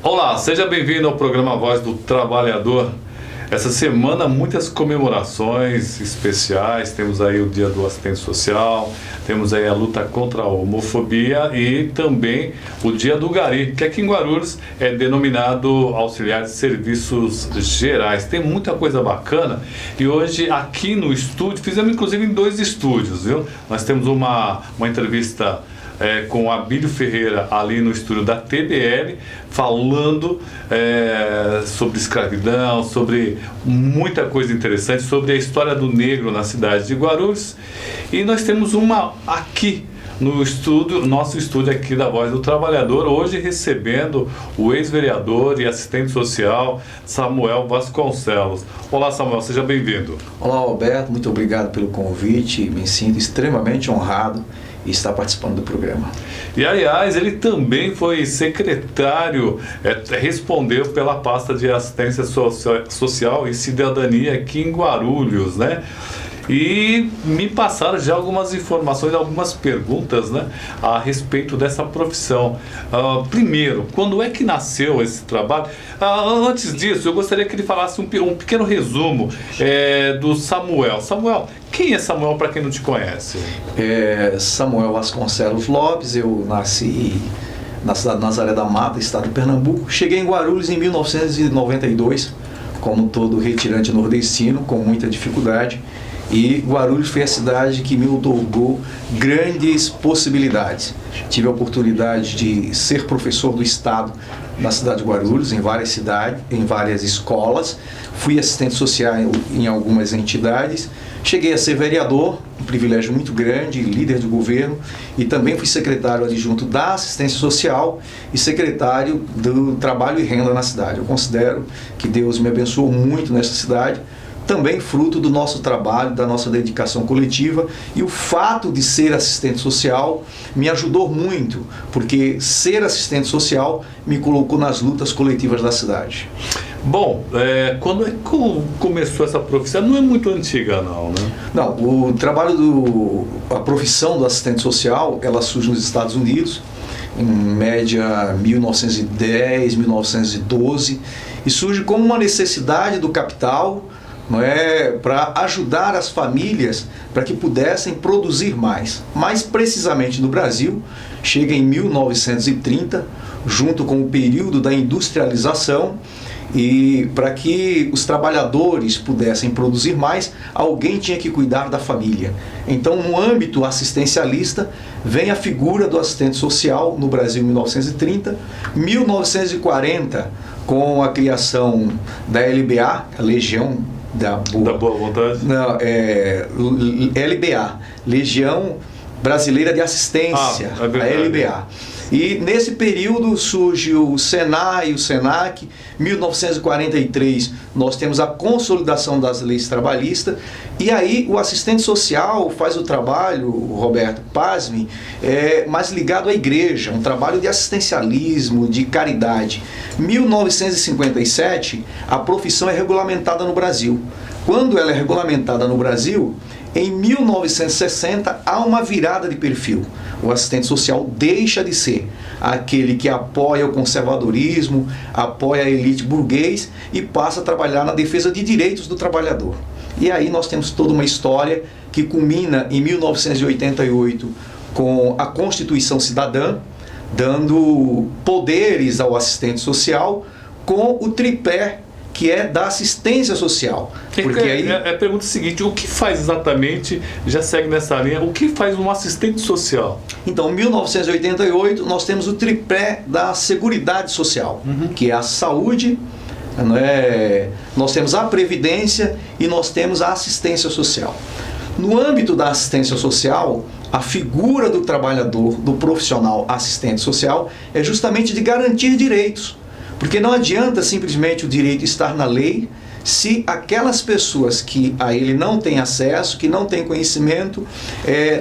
Olá, seja bem-vindo ao programa Voz do Trabalhador. Essa semana muitas comemorações especiais, temos aí o Dia do Assistente Social, temos aí a luta contra a homofobia e também o Dia do Gari, que aqui em Guarulhos é denominado Auxiliar de Serviços Gerais. Tem muita coisa bacana e hoje aqui no estúdio, fizemos inclusive em 2 estúdios, viu? Nós temos uma entrevista com o Abílio Ferreira ali no estúdio da TBL, falando sobre escravidão, sobre muita coisa interessante, sobre a história do negro na cidade de Guarulhos. E nós temos uma aqui no estúdio, nosso estúdio aqui da Voz do Trabalhador, hoje recebendo o ex-vereador e assistente social Samuel Vasconcelos. Olá, Samuel, seja bem-vindo. Olá, Alberto, muito obrigado pelo convite, me sinto extremamente honrado e está participando do programa. E aliás, ele também foi secretário, respondeu pela pasta de assistência social e cidadania aqui em Guarulhos, né? E me passaram já algumas informações, algumas perguntas, né, a respeito dessa profissão. Primeiro, quando é que nasceu esse trabalho? Antes disso, eu gostaria que ele falasse um pequeno resumo do Samuel. Samuel, quem é Samuel para quem não te conhece? Samuel Vasconcelos Lopes, eu nasci na cidade de Nazaré da Mata, estado de Pernambuco. Cheguei em Guarulhos em 1992, como todo retirante nordestino, com muita dificuldade. E Guarulhos foi a cidade que me otorgou grandes possibilidades. Tive a oportunidade de ser professor do Estado na cidade de Guarulhos, em várias cidades, em várias escolas. Fui assistente social em algumas entidades. Cheguei a ser vereador, um privilégio muito grande, líder de governo, e também fui secretário adjunto da assistência social e secretário do trabalho e renda na cidade. Eu considero que Deus me abençoou muito nessa cidade, também fruto do nosso trabalho, da nossa dedicação coletiva, e o fato de ser assistente social me ajudou muito, porque ser assistente social me colocou nas lutas coletivas da cidade. Bom, quando é que começou essa profissão? Não é muito antiga não, né? Não, a profissão do assistente social, ela surge nos Estados Unidos, em média 1910, 1912, e surge como uma necessidade do capital, para ajudar as famílias para que pudessem produzir mais. Mais precisamente no Brasil, chega em 1930, junto com o período da industrialização, e para que os trabalhadores pudessem produzir mais, alguém tinha que cuidar da família. Então, no âmbito assistencialista, vem a figura do assistente social no Brasil em 1930, 1940, com a criação da LBA, a Legião da Boa Vontade? Não, LBA, Legião Brasileira de Assistência, é verdade. A LBA. E nesse período surge o SENAI e o SENAC. 1943 nós temos a consolidação das leis trabalhistas, e aí o assistente social faz o trabalho, Roberto, pasme, mais ligado à igreja, um trabalho de assistencialismo, de caridade. 1957 a profissão é regulamentada no Brasil. Quando ela é regulamentada no Brasil, em 1960 há uma virada de perfil. O assistente social deixa de ser aquele que apoia o conservadorismo, apoia a elite burguês e passa a trabalhar na defesa de direitos do trabalhador. E aí nós temos toda uma história que culmina em 1988 com a Constituição Cidadã, dando poderes ao assistente social com o tripé que é da assistência social. Porque aí a pergunta é a seguinte: o que faz exatamente, já segue nessa linha, o que faz um assistente social? Então, em 1988, nós temos o tripé da Seguridade Social, que é a saúde, nós temos a previdência e nós temos a assistência social. No âmbito da assistência social, a figura do trabalhador, do profissional assistente social, é justamente de garantir direitos. Porque não adianta simplesmente o direito estar na lei se aquelas pessoas que a ele não têm acesso, que não têm conhecimento,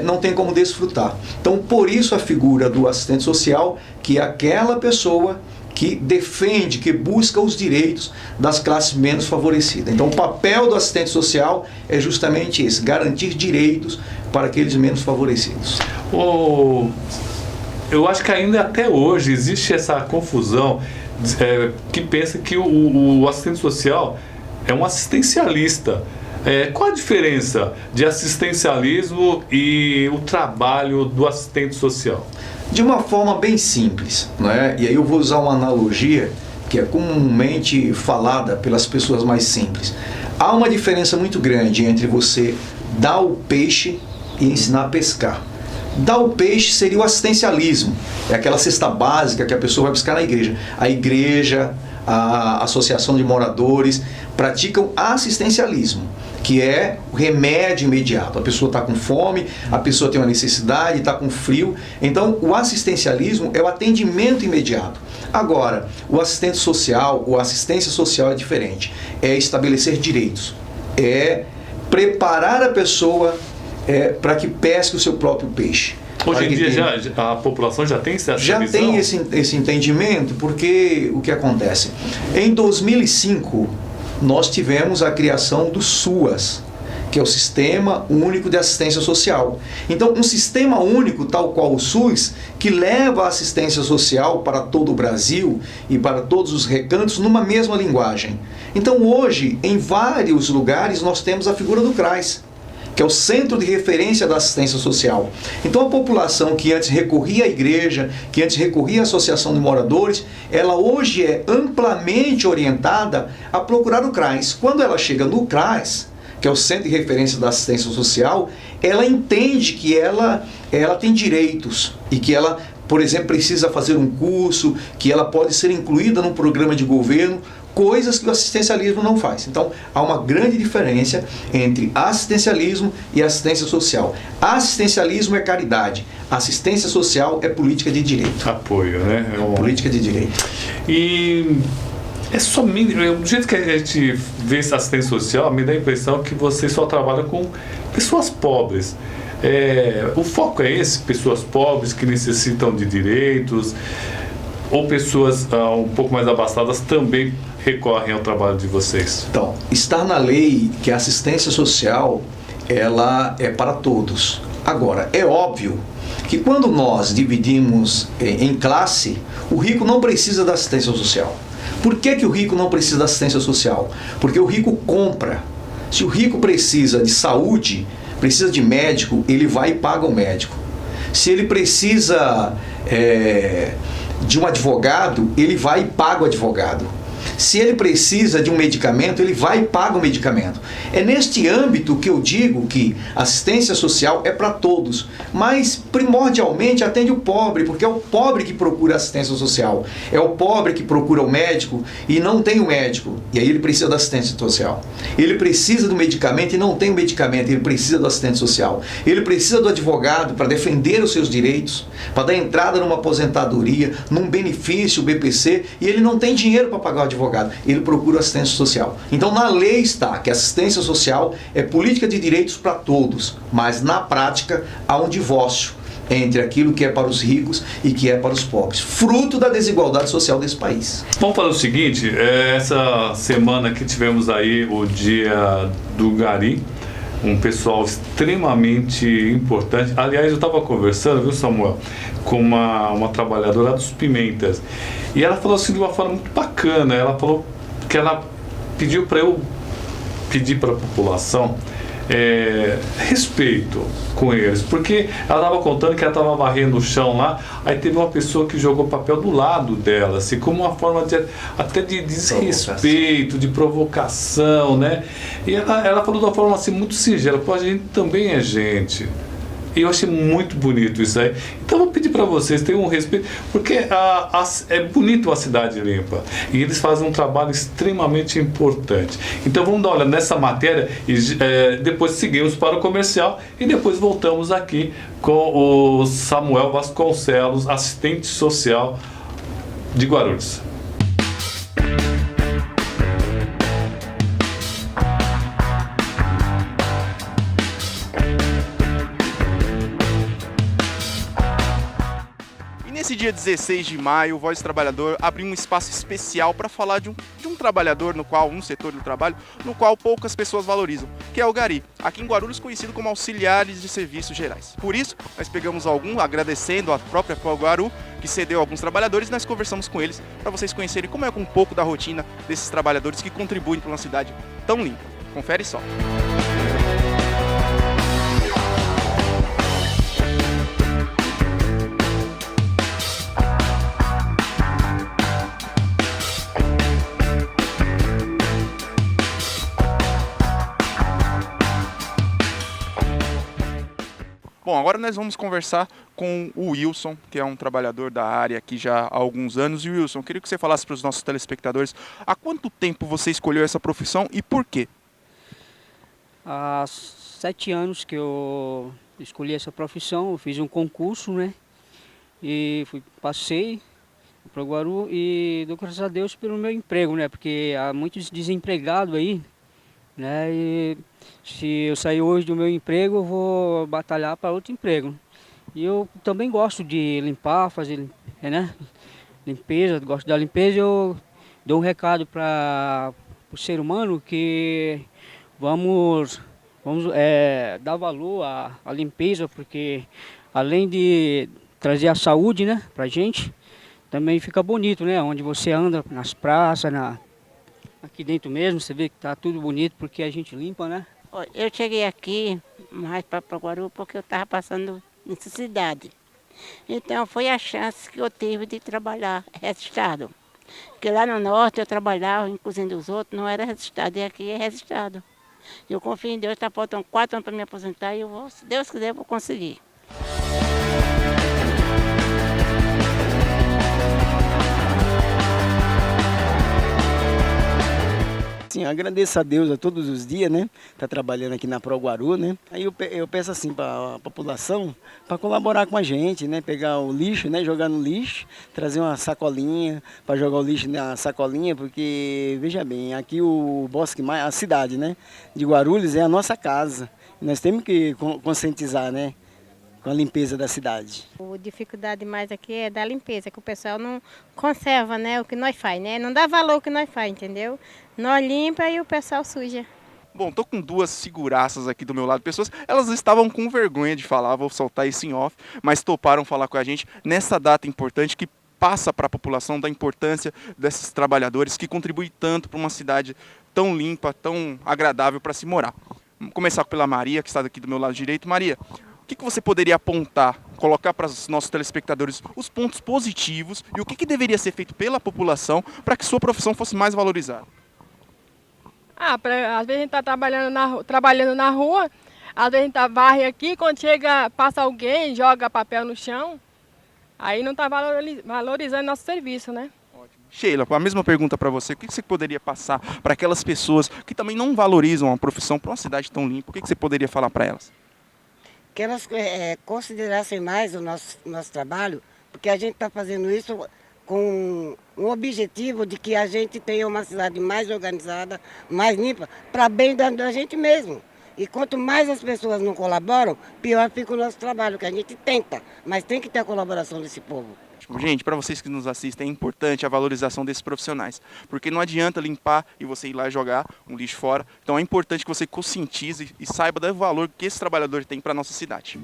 não têm como desfrutar. Então, por isso a figura do assistente social, que é aquela pessoa que defende, que busca os direitos das classes menos favorecidas. Então, o papel do assistente social é justamente esse, garantir direitos para aqueles menos favorecidos. Eu acho que ainda até hoje existe essa confusão que pensa que o assistente social é um assistencialista. Qual a diferença de assistencialismo e o trabalho do assistente social? De uma forma bem simples, né? E aí eu vou usar uma analogia que é comumente falada pelas pessoas mais simples. Há uma diferença muito grande entre você dar o peixe e ensinar a pescar. Dar o peixe seria o assistencialismo, é aquela cesta básica que a pessoa vai buscar na igreja. A igreja, a associação de moradores praticam assistencialismo, que é o remédio imediato. A pessoa está com fome, a pessoa tem uma necessidade, está com frio. Então, o assistencialismo é o atendimento imediato. Agora, o assistente social, ou assistência social é diferente. É estabelecer direitos. É preparar a pessoa para que pesque o seu próprio peixe. Hoje em dia a população já tem essa já visão? Tem esse entendimento, porque o que acontece? Em 2005, nós tivemos a criação do SUAS, que é o Sistema Único de Assistência Social. Então, um sistema único, tal qual o SUS, que leva a assistência social para todo o Brasil e para todos os recantos numa mesma linguagem. Então, hoje, em vários lugares, nós temos a figura do CRAS, que é o Centro de Referência da Assistência Social. Então, a população que antes recorria à igreja, que antes recorria à associação de moradores, ela hoje é amplamente orientada a procurar o CRAS. Quando ela chega no CRAS, que é o Centro de Referência da Assistência Social, ela entende que ela tem direitos e que ela, por exemplo, precisa fazer um curso, que ela pode ser incluída num programa de governo, coisas que o assistencialismo não faz. Então, há uma grande diferença entre assistencialismo e assistência social. Assistencialismo é caridade, assistência social é política de direito. Apoio, né? Política de direito. E do jeito que a gente vê essa assistência social, me dá a impressão que você só trabalha com pessoas pobres. O foco é esse, pessoas pobres que necessitam de direitos, ou pessoas um pouco mais abastadas também recorrem ao trabalho de vocês? Então, está na lei que a assistência social, ela é para todos. Agora, é óbvio que quando nós dividimos em classe, o rico não precisa da assistência social. Por que o rico não precisa da assistência social? Porque o rico compra. Se o rico precisa de saúde, precisa de médico, ele vai e paga o médico. Se ele precisa de um advogado, ele vai e paga o advogado. Se ele precisa de um medicamento, ele vai e paga o medicamento. É neste âmbito que eu digo que assistência social é para todos, mas primordialmente atende o pobre, porque é o pobre que procura assistência social. É o pobre que procura o médico e não tem o médico, e aí ele precisa da assistência social. Ele precisa do medicamento e não tem o medicamento, ele precisa do assistente social. Ele precisa do advogado para defender os seus direitos, para dar entrada numa aposentadoria, num benefício, BPC, e ele não tem dinheiro para pagar o advogado. Ele procura assistência social. Então, na lei está que a assistência social é política de direitos para todos, mas na prática há um divórcio entre aquilo que é para os ricos e que é para os pobres, fruto da desigualdade social desse país. Vamos fazer o seguinte, essa semana que tivemos aí o dia do Gari, um pessoal extremamente importante. Aliás, eu estava conversando, viu, Samuel, com uma trabalhadora dos Pimentas, e ela falou assim de uma forma muito bacana. Ela falou que ela pediu para eu pedir para a população respeito com eles, porque ela estava contando que ela estava varrendo o chão lá, aí teve uma pessoa que jogou papel do lado dela, assim, como uma forma até de desrespeito, de provocação, né? E ela falou de uma forma assim muito singela: pô, a gente também é gente. E eu achei muito bonito isso aí. Então eu vou pedir para vocês, tenham um respeito, porque é bonito a cidade limpa. E eles fazem um trabalho extremamente importante. Então vamos dar uma olhada nessa matéria e depois seguimos para o comercial e depois voltamos aqui com o Samuel Vasconcelos, assistente social de Guarulhos. nesse dia 16 de maio, o Voz do Trabalhador abriu um espaço especial para falar de um trabalhador um setor do trabalho, no qual poucas pessoas valorizam, que é o gari, aqui em Guarulhos conhecido como auxiliares de serviços gerais. Por isso, nós pegamos agradecendo a própria Guaru, que cedeu alguns trabalhadores, e nós conversamos com eles para vocês conhecerem como é um pouco da rotina desses trabalhadores que contribuem para uma cidade tão limpa. Confere só. Bom, agora nós vamos conversar com o Wilson, que é um trabalhador da área aqui já há alguns anos. E Wilson, queria que você falasse para os nossos telespectadores há quanto tempo você escolheu essa profissão e por quê? Há 7 anos que eu escolhi essa profissão, eu fiz um concurso, né? E passei para o Guaru e dou graças a Deus pelo meu emprego, né? Porque há muitos desempregados aí, né? E se eu sair hoje do meu emprego, eu vou batalhar para outro emprego. E eu também gosto de limpar, fazer, né, limpeza, gosto da limpeza. Eu dou um recado para o ser humano que vamos dar valor à limpeza, porque além de trazer a saúde, né, para a gente, também fica bonito, né? Onde você anda, nas praças, aqui dentro mesmo, você vê que está tudo bonito porque a gente limpa, né? Eu cheguei aqui mais para Guaru porque eu estava passando necessidade. Então foi a chance que eu tive de trabalhar registrado. Porque lá no norte eu trabalhava em cozinha dos outros, não era registrado, e aqui é registrado. Eu confio em Deus, está faltando 4 anos para me aposentar e eu vou, se Deus quiser, eu vou conseguir. Sim, agradeço a Deus a todos os dias, né? Tá trabalhando aqui na Pro Guaru, né? Aí eu peço assim para a população para colaborar com a gente, né? Pegar o lixo, né? Jogar no lixo, trazer uma sacolinha para jogar o lixo na sacolinha, porque veja bem, aqui o Bosque Maia, a cidade, né? De Guarulhos é a nossa casa. Nós temos que conscientizar, né? Com a limpeza da cidade. A dificuldade mais aqui é da limpeza, que o pessoal não conserva, né, o que nós faz, né? Não dá valor ao que nós faz, entendeu? Nós limpa e o pessoal suja. Bom, tô com duas figuraças aqui do meu lado, pessoas, elas estavam com vergonha de falar, vou soltar isso em off, mas toparam falar com a gente nessa data importante que passa para a população da importância desses trabalhadores que contribuem tanto para uma cidade tão limpa, tão agradável para se morar. Vamos começar pela Maria, que está aqui do meu lado direito. Maria, o que você poderia apontar, colocar para os nossos telespectadores os pontos positivos e o que deveria ser feito pela população para que sua profissão fosse mais valorizada? Às vezes a gente está trabalhando na rua, às vezes a gente varre aqui, quando chega, passa alguém, joga papel no chão, aí não está valorizando nosso serviço, né? Ótimo. Sheila, a mesma pergunta para você, o que você poderia passar para aquelas pessoas que também não valorizam a profissão para uma cidade tão limpa, o que você poderia falar para elas? Que elas considerassem mais o nosso trabalho, porque a gente está fazendo isso com o objetivo de que a gente tenha uma cidade mais organizada, mais limpa, para bem da gente mesmo. E quanto mais as pessoas não colaboram, pior fica o nosso trabalho, que a gente tenta, mas tem que ter a colaboração desse povo. Gente, para vocês que nos assistem, é importante a valorização desses profissionais, porque não adianta limpar e você ir lá e jogar um lixo fora. Então é importante que você conscientize e saiba do valor que esse trabalhador tem para a nossa cidade.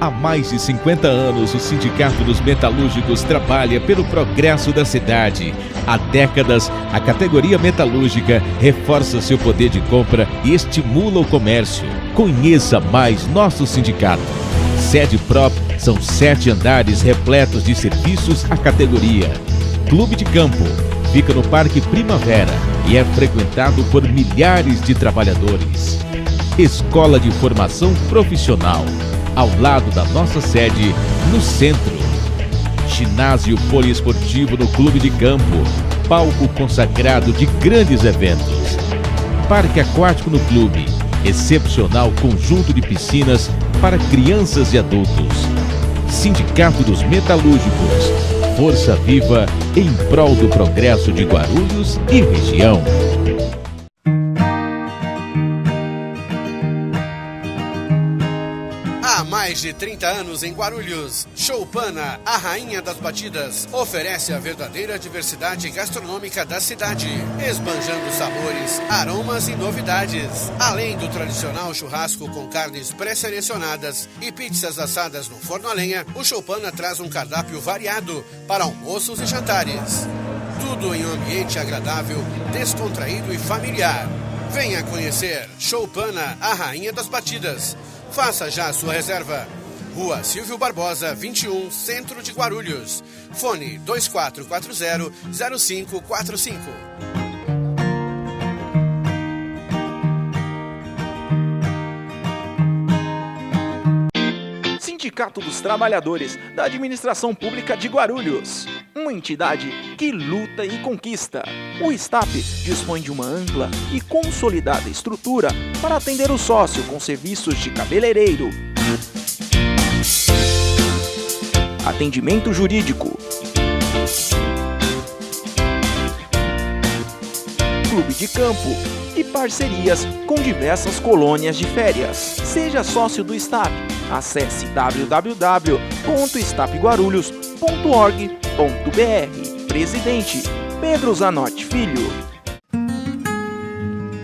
Há mais de 50 anos, o Sindicato dos Metalúrgicos trabalha pelo progresso da cidade. Há décadas, a categoria metalúrgica reforça seu poder de compra e estimula o comércio. Conheça mais nosso sindicato. Sede própria, são 7 andares repletos de serviços à categoria. Clube de Campo, fica no Parque Primavera e é frequentado por milhares de trabalhadores. Escola de Formação Profissional, ao lado da nossa sede, no centro. Ginásio poliesportivo no Clube de Campo. palco consagrado de grandes eventos. Parque aquático no clube, excepcional conjunto de piscinas para crianças e adultos. Sindicato dos Metalúrgicos, força viva em prol do progresso de Guarulhos e região. Há mais de 30 anos em Guarulhos, Choupana, a rainha das batidas, oferece a verdadeira diversidade gastronômica da cidade, esbanjando sabores, aromas e novidades. Além do tradicional churrasco com carnes pré-selecionadas e pizzas assadas no forno a lenha, o Choupana traz um cardápio variado para almoços e jantares. Tudo em um ambiente agradável, descontraído e familiar. Venha conhecer Choupana, a rainha das batidas. Faça já a sua reserva. Rua Silvio Barbosa, 21, Centro de Guarulhos. Fone 2440-0545. Sindicato dos Trabalhadores da Administração Pública de Guarulhos. Uma entidade que luta e conquista. O STAP dispõe de uma ampla e consolidada estrutura para atender o sócio com serviços de cabeleireiro, atendimento jurídico, clube de campo e parcerias com diversas colônias de férias. Seja sócio do STAP. Acesse www.stapguarulhos.org.br. Presidente Pedro Zanotti Filho.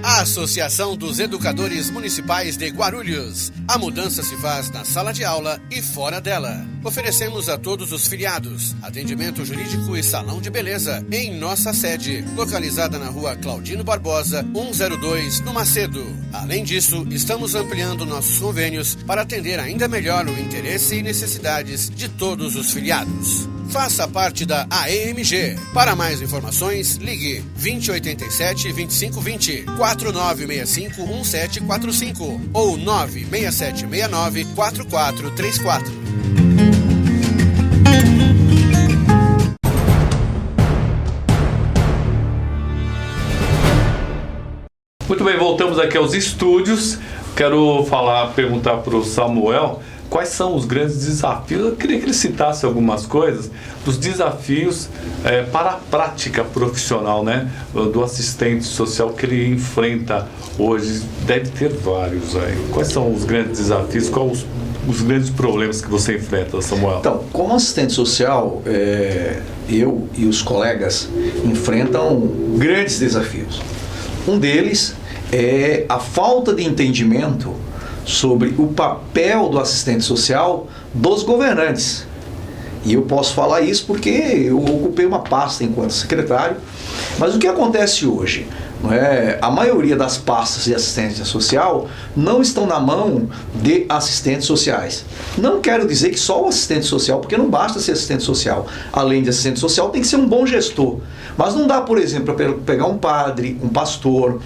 Associação dos Educadores Municipais de Guarulhos. A mudança se faz na sala de aula e fora dela. Oferecemos a todos os filiados atendimento jurídico e salão de beleza em nossa sede, localizada na rua Claudino Barbosa, 102, no Macedo. Além disso, estamos ampliando nossos convênios para atender ainda melhor o interesse e necessidades de todos os filiados. Faça parte da AEMG. Para mais informações, ligue 2087-2520, 4965-1745 ou 96769-4434. Muito bem, voltamos aqui aos estúdios. Quero perguntar para o Samuel quais são os grandes desafios. Eu queria que ele citasse algumas coisas dos desafios para a prática profissional, né, do assistente social que ele enfrenta hoje. Deve ter vários aí. Quais são os grandes desafios? Quais os grandes problemas que você enfrenta, Samuel? Então, como assistente social, eu e os colegas enfrentam grandes desafios. Um deles é a falta de entendimento sobre o papel do assistente social dos governantes. E eu posso falar isso porque eu ocupei uma pasta enquanto secretário. Mas o que acontece hoje? Não é? A maioria das pastas de assistência social não estão na mão de assistentes sociais. Não quero dizer que só o assistente social, porque não basta ser assistente social. Além de assistente social, tem que ser um bom gestor. Mas não dá, por exemplo, para pegar um padre, um pastor,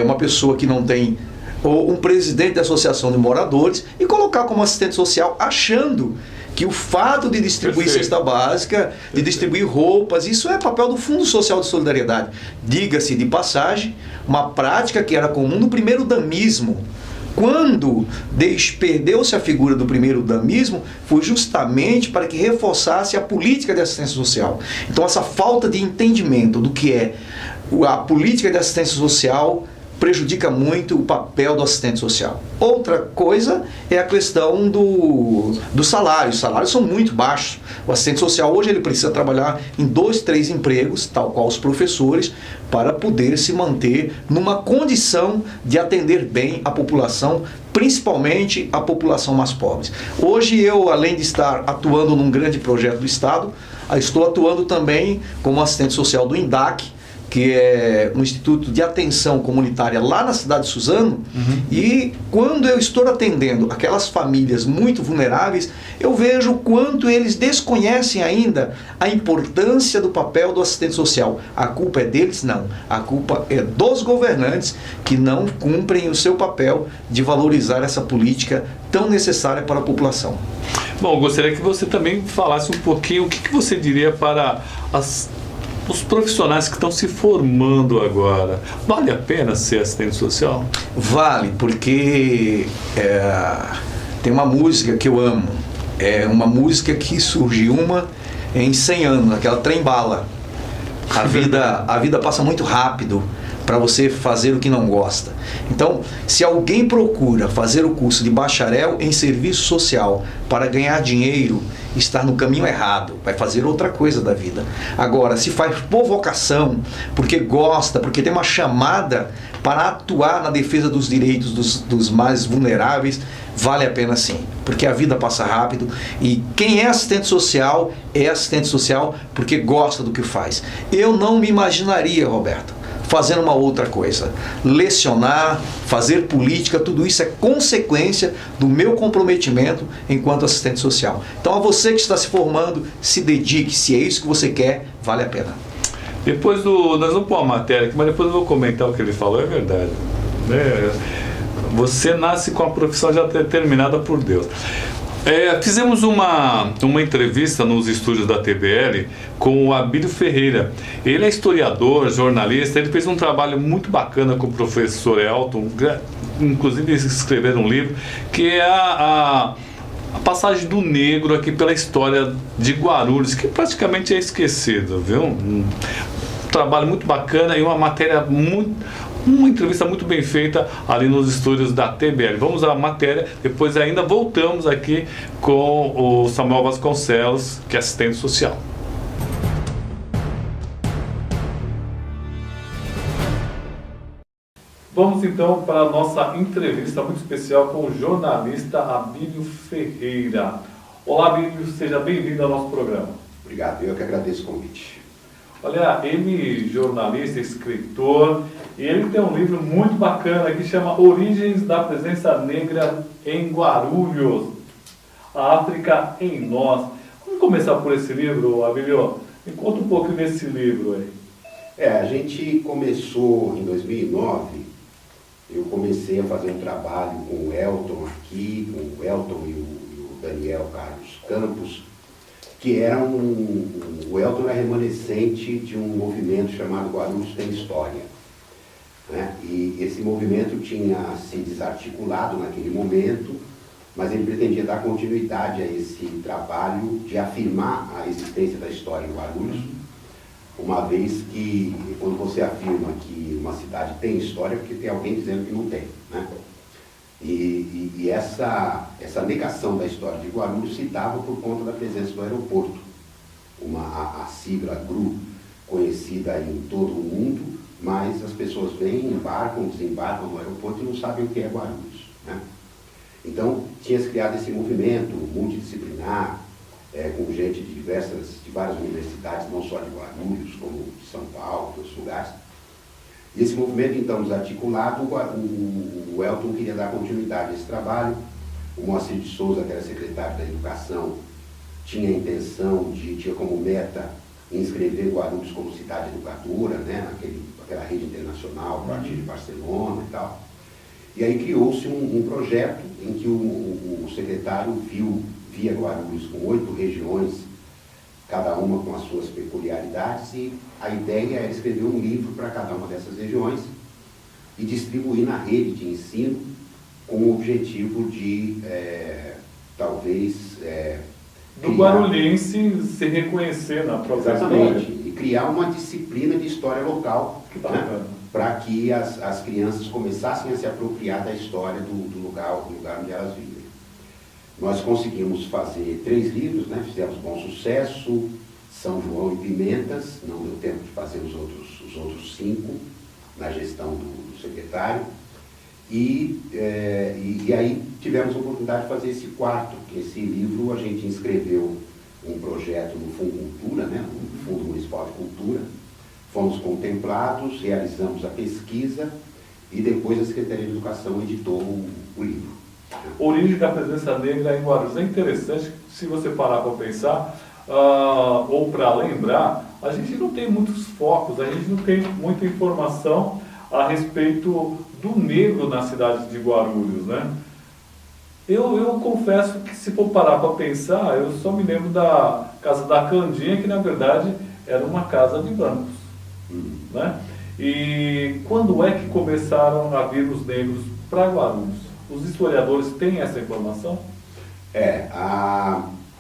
uma pessoa que não tem, ou um presidente da associação de moradores, e colocar como assistente social, achando que o fato de distribuir cesta básica, de distribuir roupas, isso é papel do Fundo Social de Solidariedade. Diga-se de passagem, uma prática que era comum no primeiro damismo. Quando perdeu-se a figura do primeiro damismo, foi justamente para que reforçasse a política de assistência social. Então essa falta de entendimento do que é a política de assistência social prejudica muito o papel do assistente social. Outra coisa é a questão do salário. Os salários são muito baixos. O assistente social hoje ele precisa trabalhar em 2, 3 empregos, tal qual os professores, para poder se manter numa condição de atender bem a população, principalmente a população mais pobre. Hoje eu, além de estar atuando num grande projeto do Estado, estou atuando também como assistente social do INDAC, que é um instituto de atenção comunitária lá na cidade de Suzano. E quando eu estou atendendo aquelas famílias muito vulneráveis, eu vejo o quanto eles desconhecem ainda a importância do papel do assistente social. A culpa é deles? Não. A culpa é dos governantes que não cumprem o seu papel de valorizar essa política tão necessária para a população. Bom, gostaria que você também falasse um pouquinho o que você diria para os profissionais que estão se formando agora, vale a pena ser assistente social? Vale, porque tem uma música que eu amo. É uma música que surgiu em 100 anos, aquela Trem Bala. A vida passa muito rápido para você fazer o que não gosta. Então, se alguém procura fazer o curso de bacharel em serviço social para ganhar dinheiro, está no caminho errado, vai fazer outra coisa da vida. Agora, se faz por vocação, porque gosta, porque tem uma chamada para atuar na defesa dos direitos dos mais vulneráveis, vale a pena sim, porque a vida passa rápido e quem é assistente social porque gosta do que faz. Eu não me imaginaria, Roberto, fazendo uma outra coisa. Lecionar, fazer política, tudo isso é consequência do meu comprometimento enquanto assistente social. Então, a você que está se formando, se dedique, se é isso que você quer, vale a pena. Depois nós vamos pôr uma matéria aqui, mas depois eu vou comentar o que ele falou, é verdade. Você nasce com a profissão já determinada por Deus. Fizemos uma entrevista nos estúdios da TBL com o Abílio Ferreira. Ele é historiador, jornalista, ele fez um trabalho muito bacana com o professor Elton, inclusive escreveram um livro, que é a passagem do negro aqui pela história de Guarulhos, que praticamente é esquecido, viu? Um trabalho muito bacana e uma matéria uma entrevista muito bem feita ali nos estúdios da TBL. Vamos à matéria, depois ainda voltamos aqui com o Samuel Vasconcelos, que é assistente social. Vamos então para a nossa entrevista muito especial com o jornalista Abílio Ferreira. Olá, Abílio, seja bem-vindo ao nosso programa. Obrigado, eu que agradeço o convite. Olha, ele é jornalista, escritor, e ele tem um livro muito bacana que chama Origens da Presença Negra em Guarulhos, a África em Nós. Vamos começar por esse livro, Abílio? Me conta um pouco desse livro aí. A gente começou em 2009, eu comecei a fazer um trabalho com o Elton aqui, com o Elton e o Daniel Carlos Campos, que era o Elton era remanescente de um movimento chamado Guarulhos Tem História, né? E esse movimento tinha se desarticulado naquele momento, mas ele pretendia dar continuidade a esse trabalho de afirmar a existência da história em Guarulhos, uma vez que, quando você afirma que uma cidade tem história, porque tem alguém dizendo que não tem, né? E essa negação da história de Guarulhos se dava por conta da presença do aeroporto, a sigla GRU, conhecida em todo o mundo, mas as pessoas vêm, embarcam, desembarcam no aeroporto e não sabem o que é Guarulhos, né? Então, tinha-se criado esse movimento multidisciplinar, com gente de várias universidades, não só de Guarulhos, como de São Paulo, de outros lugares. E esse movimento, então, desarticulado, o Elton queria dar continuidade a esse trabalho. O Moacir de Souza, que era secretário da Educação, tinha a intenção tinha como meta inscrever Guarulhos como cidade educadora, né, naquela rede internacional, a partir de Barcelona e tal. E aí criou-se um projeto em que o secretário via Guarulhos com 8 regiões, cada uma com as suas peculiaridades, e a ideia era escrever um livro para cada uma dessas regiões e distribuir na rede de ensino com o objetivo de, talvez... do guarulhense se reconhecer na própria exatamente, história. E criar uma disciplina de história local, né, para que as crianças começassem a se apropriar da história do lugar onde elas vivem. Nós conseguimos fazer 3 livros, né? Fizemos bom sucesso, São João e Pimentas, não deu tempo de fazer os outros 5 na gestão do secretário, e aí tivemos a oportunidade de fazer esse 4º, que esse livro a gente inscreveu um projeto no Fundo Cultura, né? No Fundo Municipal de Cultura, fomos contemplados, realizamos a pesquisa e depois a Secretaria de Educação editou o livro. Origem da Presença Negra em Guarulhos. É interessante, se você parar para pensar, ou para lembrar, a gente não tem muitos focos, a gente não tem muita informação a respeito do negro na cidade de Guarulhos, né? Eu confesso que, se for parar para pensar, eu só me lembro da Casa da Candinha, que na verdade era uma casa de bancos, né? E quando é que começaram a vir os negros para Guarulhos? Os historiadores têm essa informação?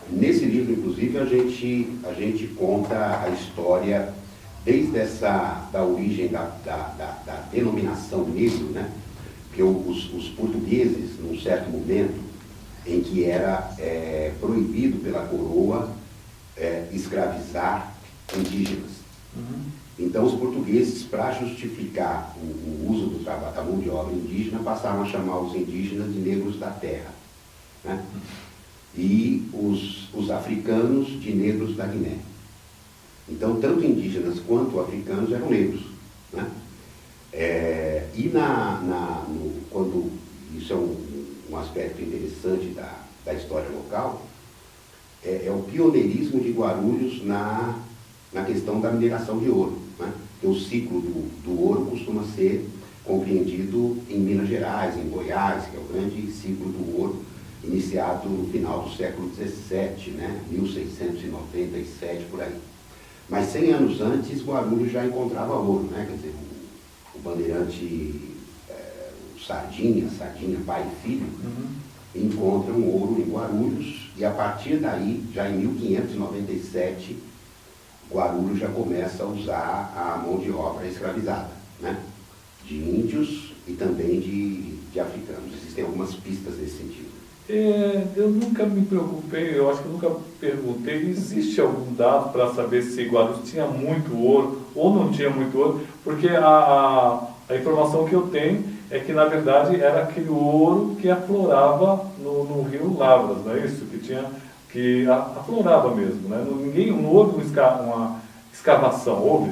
Nesse livro, inclusive, a gente conta a história desde da origem da denominação negro, né? Porque os portugueses, num certo momento, em que era proibido pela coroa escravizar indígenas. Então, os portugueses, para justificar o uso da mão de obra indígena, passaram a chamar os indígenas de negros da terra, né? E os africanos de negros da Guiné. Então, tanto indígenas quanto africanos eram negros, né? Quando isso é um aspecto interessante da história local, é o pioneirismo de Guarulhos na questão da mineração de ouro, né? Porque o ciclo do ouro costuma ser compreendido em Minas Gerais, em Goiás, que é o grande ciclo do ouro, iniciado no final do século XVII, né? 1697, por aí. Mas 100 anos antes, Guarulhos já encontrava ouro, né? Quer dizer, o bandeirante Sardinha, pai e filho, encontram ouro em Guarulhos, e a partir daí, já em 1597, Guarulhos já começa a usar a mão de obra escravizada, né? De índios e também de africanos. Existem algumas pistas nesse sentido. Eu nunca me preocupei, eu acho que eu nunca perguntei, existe algum dado para saber se Guarulhos tinha muito ouro ou não tinha muito ouro? Porque a informação que eu tenho é que, na verdade, era aquele ouro que aflorava no rio Lavras, não é isso? Que aflorava mesmo, né? Não houve uma escavação, houve?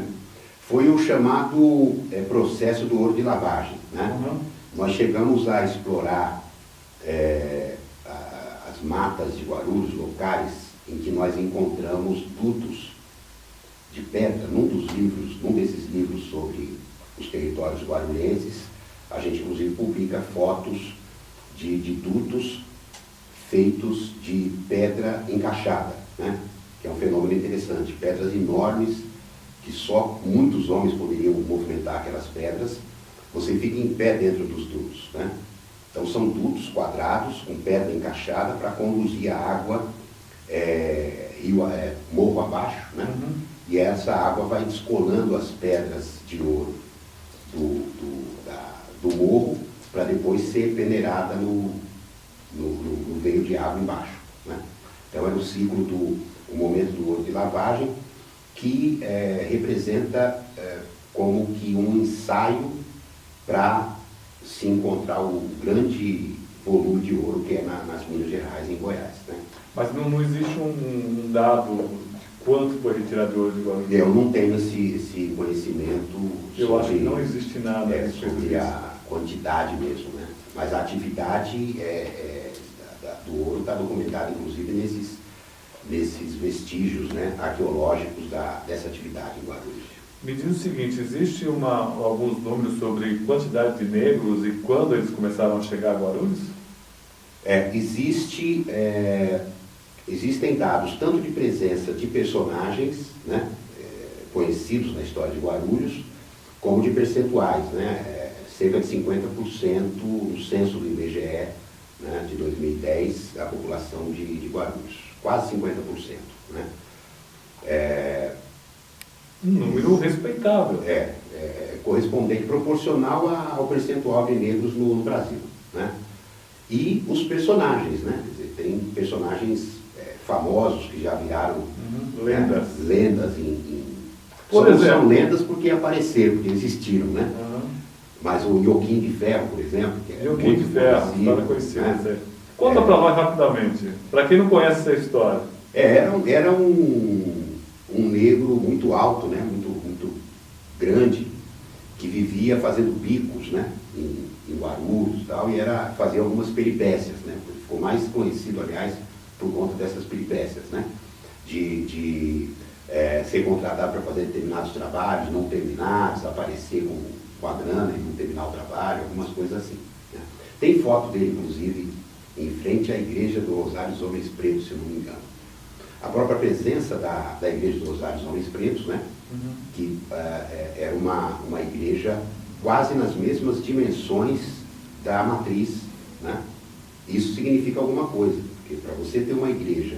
Foi o chamado processo do ouro de lavagem, né? Nós chegamos a explorar as matas de Guarulhos, locais em que nós encontramos dutos de pedra. Num desses livros sobre os territórios guarulhenses, a gente inclusive publica fotos de dutos feitos de pedra encaixada, né? Que é um fenômeno interessante. Pedras enormes, que só muitos homens poderiam movimentar aquelas pedras. Você fica em pé dentro dos dutos, né? Então são dutos quadrados com pedra encaixada para conduzir a água morro abaixo, né? E essa água vai descolando as pedras de ouro do morro para depois ser peneirada no veio de água embaixo, né? Então era o ciclo o momento do ouro de lavagem, que representa como que um ensaio para se encontrar o grande volume de ouro que é nas Minas Gerais e em Goiás, né? Mas não existe um dado de quanto foi retirado de ouro de Guarulhos? Eu não tenho esse conhecimento. Eu acho que não existe nada sobre a quantidade mesmo, né? Mas a atividade do ouro está documentada, inclusive, nesses vestígios, né, arqueológicos dessa atividade em Guarulhos. Me diz o seguinte, existe alguns números sobre quantidade de negros e quando eles começaram a chegar a Guarulhos? Existem dados tanto de presença de personagens, né, conhecidos na história de Guarulhos, como de percentuais, né? Cerca de 50% no censo do IBGE, né, de 2010, da população de Guarulhos. Quase 50%, né? Um número respeitável. Correspondente, proporcional ao percentual de negros no Brasil, né? E os personagens, né? Quer dizer, tem personagens famosos que já viraram lendas são lendas porque apareceram, porque existiram, né? Mas o Ioquim de Ferro, por exemplo, que é Ioquim de Ferro, história conhecida, né? Conta para nós rapidamente, para quem não conhece essa história. Era um negro muito alto, né? Muito grande, que vivia fazendo bicos, né? Em Guarulhos e tal, e fazia algumas peripécias, né? Ficou mais conhecido, aliás, por conta dessas peripécias, né? De ser contratado para fazer determinados trabalhos, não terminar, desaparecer com a grana e não terminar o trabalho, algumas coisas assim, né? Tem foto dele, inclusive, em frente à igreja do Rosário dos Homens Pretos, se eu não me engano. A própria presença da Igreja do Rosário dos Homens Pretos, né? Que era uma igreja quase nas mesmas dimensões da matriz, né? Isso significa alguma coisa, porque para você ter uma igreja,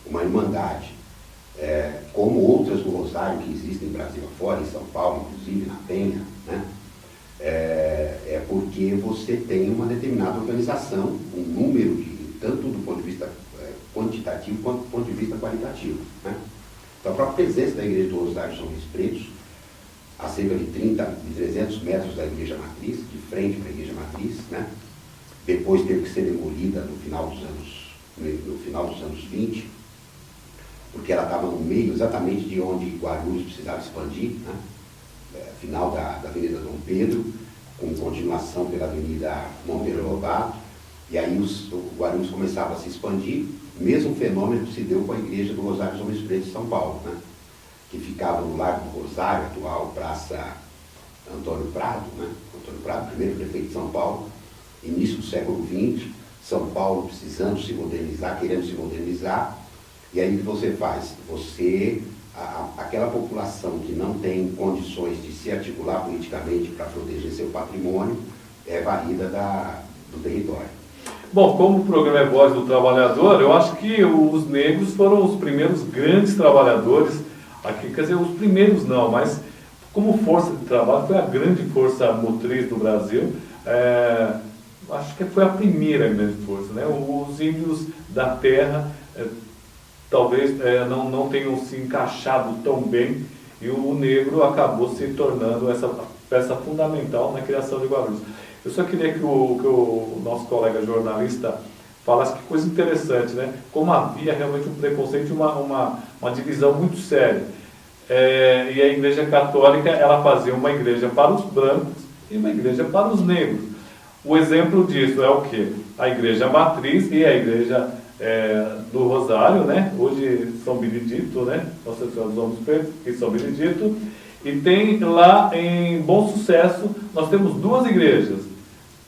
uma irmandade, como outras do Rosário que existem em Brasil afora, em São Paulo, inclusive na Penha, né? É porque você tem uma determinada organização, um número tanto do ponto de vista quantitativo quanto do ponto de vista qualitativo, né? Então a própria presença da Igreja do Rosário dos Homens Pretos, a cerca de 300 metros da Igreja Matriz, de frente para a Igreja Matriz, né? Depois teve que ser demolida no final dos anos 20, porque ela estava no meio exatamente de onde Guarulhos precisava expandir, né? Final da Avenida Dom Pedro, com continuação pela Avenida Monteiro Lobato, e aí o Guarulhos começava a se expandir. Mesmo fenômeno que se deu com a Igreja do Rosário dos Homens Pretos de São Paulo, né? Que ficava no Largo do Rosário, atual Praça Antônio Prado, né? Antônio Prado, primeiro prefeito de São Paulo, início do século XX, São Paulo precisando se modernizar, querendo se modernizar, e aí o que você faz? Aquela população que não tem condições de se articular politicamente para proteger seu patrimônio, é varrida do território. Bom, como o programa é Voz do Trabalhador, eu acho que os negros foram os primeiros grandes trabalhadores aqui, quer dizer, os primeiros não, mas como força de trabalho, foi a grande força motriz do Brasil. Acho que foi a primeira grande força, né? Os índios da terra talvez não tenham se encaixado tão bem, e o negro acabou se tornando essa peça fundamental na criação de Guarulhos. Eu só queria que o nosso colega jornalista falasse que coisa interessante, né? Como havia realmente um preconceito, uma divisão muito séria. E a Igreja Católica, ela fazia uma igreja para os brancos e uma igreja para os negros. O exemplo disso é o quê? A Igreja Matriz e a Igreja do Rosário, né? Hoje São Benedito, né? Nossa Senhora dos Homens Pretos e São Benedito. E tem lá em Bom Sucesso, nós temos duas igrejas.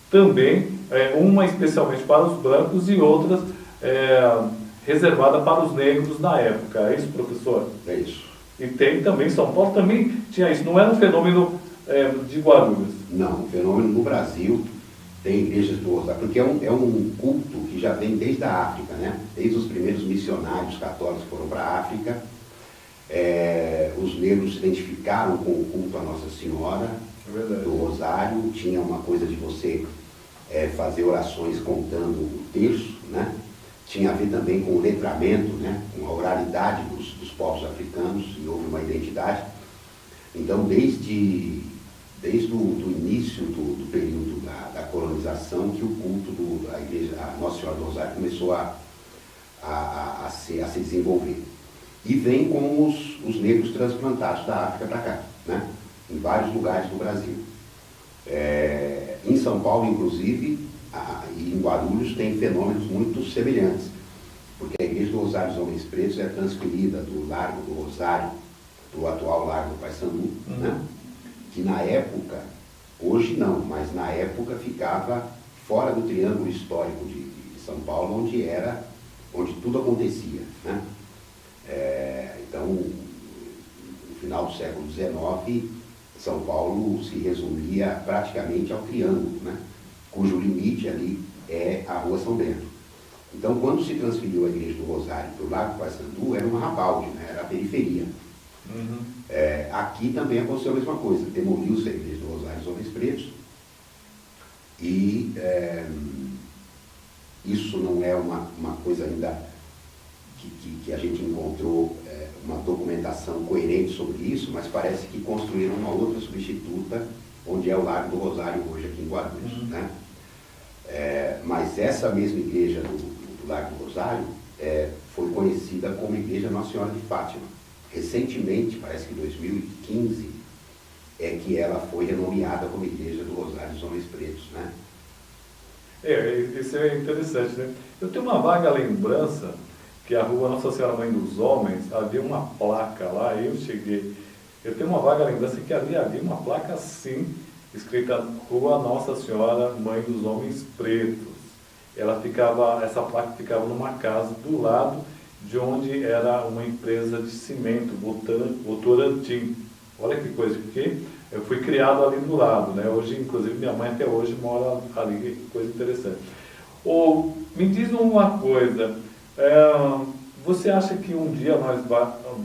Também, uma especialmente para os brancos e outras reservada para os negros na época. É isso, professor? É isso. E tem também, São Paulo também tinha isso. Não era um fenômeno de Guarulhos. Não, um fenômeno no Brasil. Tem igrejas do Rosário, porque é um culto que já vem desde a África, né? Desde os primeiros missionários católicos que foram para a África. Os negros se identificaram com o culto à Nossa Senhora do Rosário. Tinha uma coisa de você fazer orações contando o terço, né? Tinha a ver também com o letramento, né? Com a oralidade dos povos africanos, e houve uma identidade. Então, desde o início do período da colonização, que o culto da Igreja, a Nossa Senhora do Rosário, começou a se desenvolver. E vem com os negros transplantados da África para cá, né? Em vários lugares do Brasil. Em São Paulo, inclusive, e em Guarulhos, tem fenômenos muito semelhantes, porque a Igreja do Rosário dos Homens Pretos é transferida do Largo do Rosário para o atual Largo do Paissandu, né? Que na época, hoje não, mas na época ficava fora do triângulo histórico de São Paulo, onde tudo acontecia, né? Então, no final do século XIX, São Paulo se resumia praticamente ao triângulo, né? Cujo limite ali é a Rua São Bento. Então, quando se transferiu a Igreja do Rosário para o Largo do Paissandu, era uma rabalde, né? Era a periferia. Aqui também aconteceu a mesma coisa. Demoliu-se a Igreja do Rosário dos Homens Pretos, e isso não é uma coisa ainda que a gente encontrou uma documentação coerente sobre isso, mas parece que construíram uma outra substituta, onde é o Largo do Rosário hoje aqui em Guarulhos, né? Mas essa mesma igreja do Largo do Rosário foi conhecida como Igreja Nossa Senhora de Fátima. Recentemente, parece que em 2015, é que ela foi renomeada como Igreja do Rosário dos Homens Pretos, né? Isso é interessante, né? Eu tenho uma vaga lembrança que a Rua Nossa Senhora Mãe dos Homens, havia uma placa lá, eu cheguei. Eu tenho uma vaga lembrança que ali havia uma placa assim, escrita Rua Nossa Senhora Mãe dos Homens Pretos. Essa placa ficava numa casa do lado de onde era uma empresa de cimento, Votorantim. Olha que coisa, porque eu fui criado ali do lado, né? Hoje, inclusive, minha mãe até hoje mora ali, que coisa interessante. Me diz uma coisa, você acha que um dia nós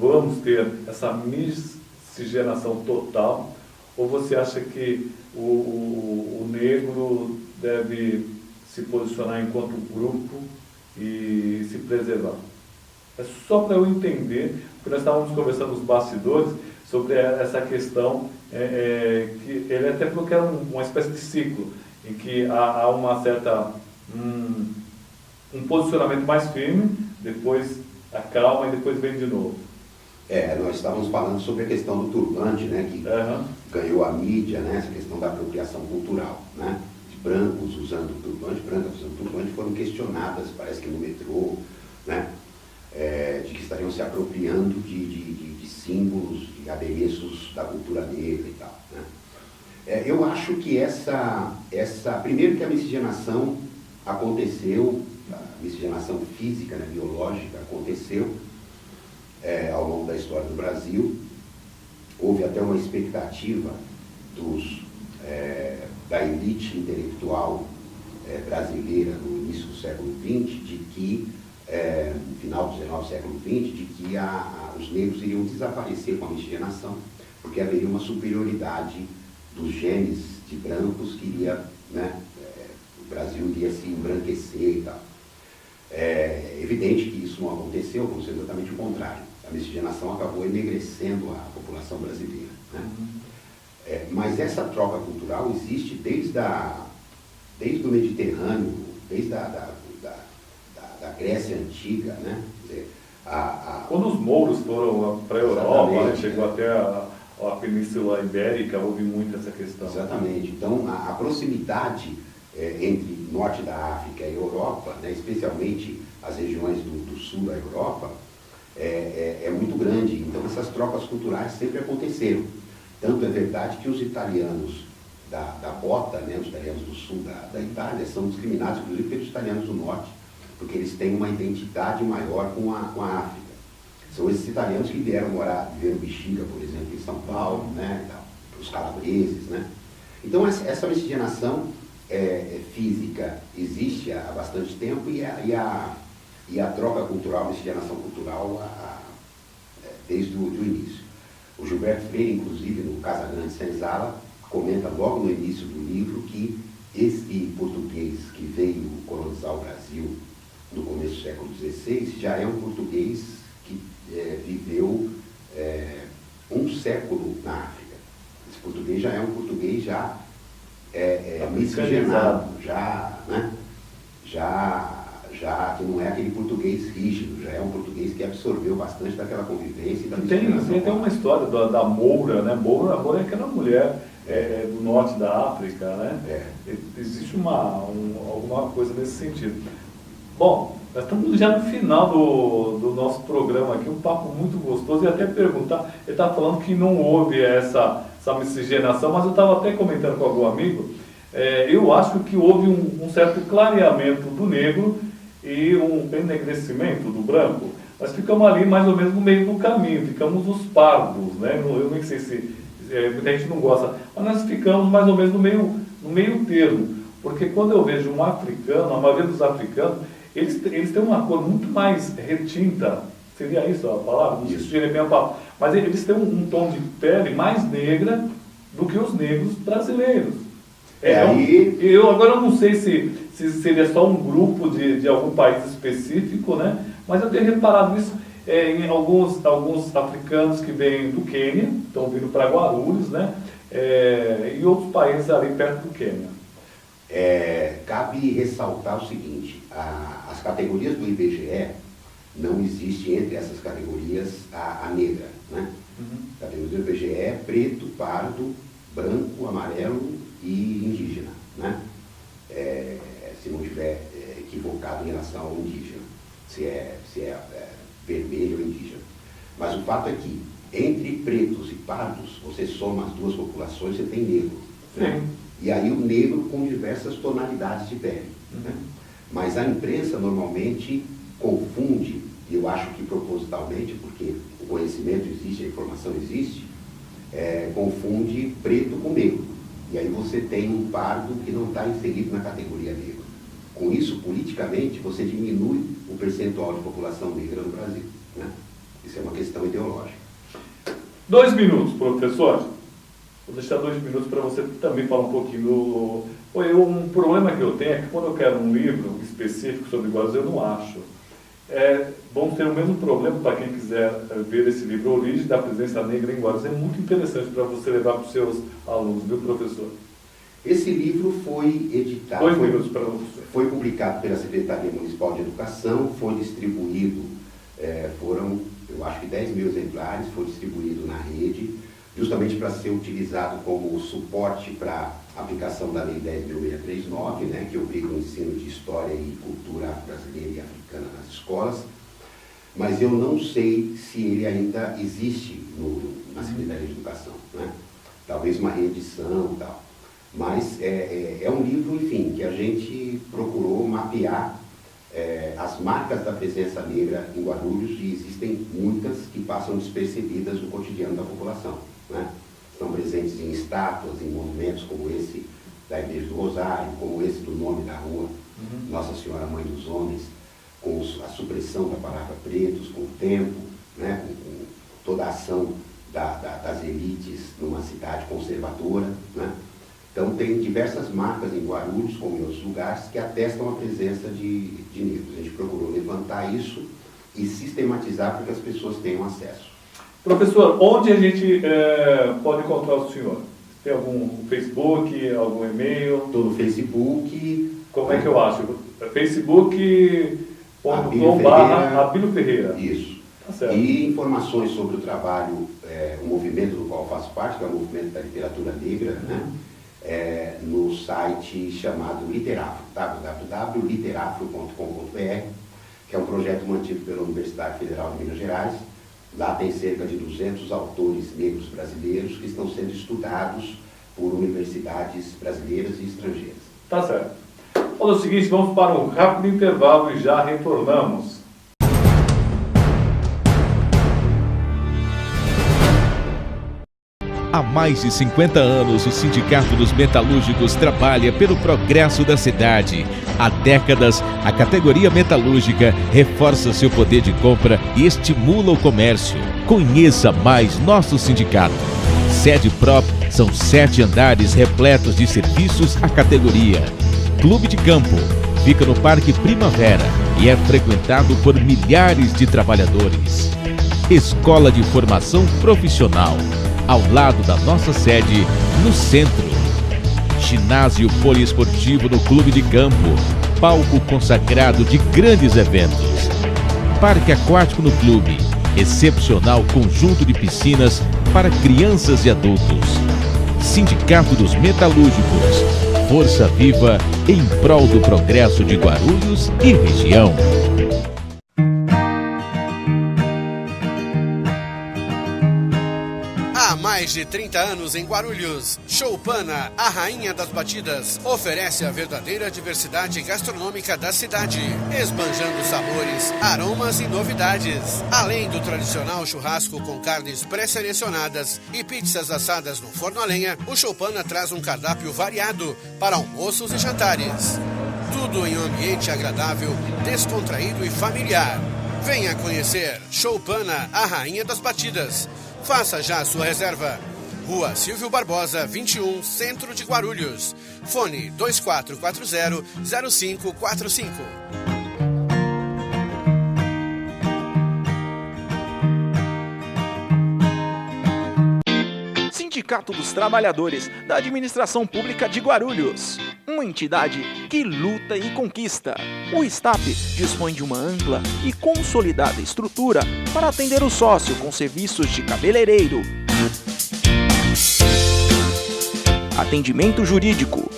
vamos ter essa miscigenação total, ou você acha que o negro deve se posicionar enquanto grupo e se preservar? É só para eu entender, porque nós estávamos conversando nos bastidores sobre essa questão, que ele até falou que era uma espécie de ciclo, em que há uma certa, um posicionamento mais firme, depois acalma e depois vem de novo. Nós estávamos falando sobre a questão do turbante, né, que ganhou a mídia, né, essa questão da apropriação cultural, né, de brancos usando turbante, brancas usando turbante, foram questionadas, parece que no metrô, né, de que estariam se apropriando de símbolos, de adereços da cultura negra e tal, né. Eu acho que primeiro que a miscigenação aconteceu, a miscigenação física, né, biológica, aconteceu ao longo da história do Brasil. Houve até uma expectativa da elite intelectual brasileira no início do século XX, de que, no final do XIX, século XX, de que os negros iriam desaparecer com a miscigenação, porque haveria uma superioridade dos genes de brancos que iria, né, o Brasil iria se embranquecer e tal. É evidente que isso não aconteceu, aconteceu exatamente o contrário. A miscigenação acabou enegrecendo a população brasileira, né? Mas essa troca cultural existe desde o Mediterrâneo, desde a Grécia Antiga, né? Quer dizer, quando os mouros foram para a Europa, chegou até a Península Ibérica, houve muito essa questão. Exatamente. Então, a proximidade entre norte da África e Europa, né, especialmente as regiões do sul da Europa, é muito grande. Então, essas trocas culturais sempre aconteceram. Tanto é verdade que os italianos da bota, né, os italianos do sul da Itália, são discriminados, inclusive, pelos italianos do norte, porque eles têm uma identidade maior com a África. São esses italianos que vieram viver no Bexiga, por exemplo, em São Paulo, né, os calabreses, né. Então, essa miscigenação física existe há bastante tempo, e a troca cultural, a miscigenação cultural, desde o início. O Gilberto Freire, inclusive, no Casagrande Senzala, comenta logo no início do livro que esse português que veio colonizar o Brasil no começo do século XVI já é um português que viveu um século na África. Esse português já é um português miscigenado, né? Já que não é aquele português rígido, já é um português que absorveu bastante daquela convivência e da miscigenação. Tem uma história da Moura, né? Moura é aquela mulher do norte da África, né? Existe alguma coisa nesse sentido. Bom, nós estamos já no final do nosso programa aqui, um papo muito gostoso, e até perguntar, ele estava falando que não houve essa miscigenação, mas eu estava até comentando com algum amigo, eu acho que houve um certo clareamento do negro e um enegrecimento do branco. Nós ficamos ali mais ou menos no meio do caminho, ficamos os pardos, né? Eu nem sei se muita gente não gosta, mas nós ficamos mais ou menos no meio termo, porque quando eu vejo um africano, a maioria dos africanos, eles têm uma cor muito mais retinta, seria isso a palavra? Não sei se seria bem a palavra, mas eles têm um tom de pele mais negra do que os negros brasileiros. Agora eu não sei se seria só um grupo de algum país específico, né? Mas eu tenho reparado isso em alguns africanos que vêm do Quênia, estão vindo para Guarulhos, né? E outros países ali perto do Quênia. Cabe ressaltar o seguinte, as categorias do IBGE, não existe entre essas categorias a negra, né? A categoria do IBGE é preto, pardo, branco, amarelo e indígena, né? Se não estiver equivocado em relação ao indígena, se é vermelho ou indígena. Mas o fato é que entre pretos e pardos, você soma as duas populações, você tem negro, né? E aí o negro com diversas tonalidades de pele, né? Mas a imprensa normalmente confunde e eu acho que propositalmente, porque o conhecimento existe, a informação existe, confunde preto com negro. E aí você tem um pardo que não está inserido na categoria negra. Com isso, politicamente, você diminui o percentual de população negra no Brasil, né? Isso é uma questão ideológica. 2 minutos, professor. Vou deixar 2 minutos para você também falar um pouquinho. Um problema que eu tenho é que quando eu quero um livro específico sobre Guarulhos, eu não acho. Vamos ter o mesmo problema para quem quiser ver esse livro, Origem da Presença Negra em Guarulhos. É muito interessante para você levar para os seus alunos, viu, professor? Esse livro foi editado, 2 minutos para você. Foi publicado pela Secretaria Municipal de Educação, foi distribuído, foram, eu acho que 10 mil exemplares, foi distribuído na rede, justamente para ser utilizado como suporte para a aplicação da Lei 10.639, né, que obriga o ensino de História e Cultura brasileira e africana nas escolas, mas eu não sei se ele ainda existe na Secretaria de Educação, né? Talvez uma reedição e tal. Mas é um livro, enfim, que a gente procurou mapear as marcas da presença negra em Guarulhos, e existem muitas que passam despercebidas no cotidiano da população, né? Estão presentes em estátuas, em monumentos como esse da Igreja do Rosário, como esse do nome da rua, Nossa Senhora Mãe dos Homens, com a supressão da palavra pretos com o tempo, né? Com toda a ação das elites numa cidade conservadora, né? Então tem diversas marcas em Guarulhos, como em outros lugares, que atestam a presença de negros. A gente procurou levantar isso e sistematizar para que as pessoas tenham acesso. Professor, onde a gente pode encontrar o senhor? Tem algum Facebook, algum e-mail? Estou no Facebook. Como é que eu acho? Facebook.com/Abílio Ferreira. Isso. Tá certo. E informações sobre o trabalho, o movimento do qual eu faço parte, que é o movimento da literatura negra, né? No site chamado Literafro, www.literafro.com.br, que é um projeto mantido pela Universidade Federal de Minas Gerais. Lá tem cerca de 200 autores negros brasileiros que estão sendo estudados por universidades brasileiras e estrangeiras. Tá certo. Olha o seguinte, vamos para um rápido intervalo e já retornamos. Há mais de 50 anos, o Sindicato dos Metalúrgicos trabalha pelo progresso da cidade. Há décadas, a categoria metalúrgica reforça seu poder de compra e estimula o comércio. Conheça mais nosso sindicato. Sede própria, são 7 andares repletos de serviços à categoria. Clube de Campo fica no Parque Primavera e é frequentado por milhares de trabalhadores. Escola de Formação Profissional, ao lado da nossa sede, no centro. Ginásio poliesportivo no Clube de Campo, palco consagrado de grandes eventos. Parque aquático no clube, excepcional conjunto de piscinas para crianças e adultos. Sindicato dos Metalúrgicos, força viva em prol do progresso de Guarulhos e região. Há mais de 30 anos em Guarulhos, Choupana, a rainha das batidas, oferece a verdadeira diversidade gastronômica da cidade, esbanjando sabores, aromas e novidades. Além do tradicional churrasco com carnes pré-selecionadas e pizzas assadas no forno a lenha, o Choupana traz um cardápio variado para almoços e jantares. Tudo em um ambiente agradável, descontraído e familiar. Venha conhecer Choupana, a rainha das batidas. Faça já a sua reserva. Rua Silvio Barbosa, 21, Centro de Guarulhos. Fone 2440-0545. Sindicato dos Trabalhadores da Administração Pública de Guarulhos. Uma entidade que luta e conquista. O STAP dispõe de uma ampla e consolidada estrutura para atender o sócio com serviços de cabeleireiro, atendimento jurídico,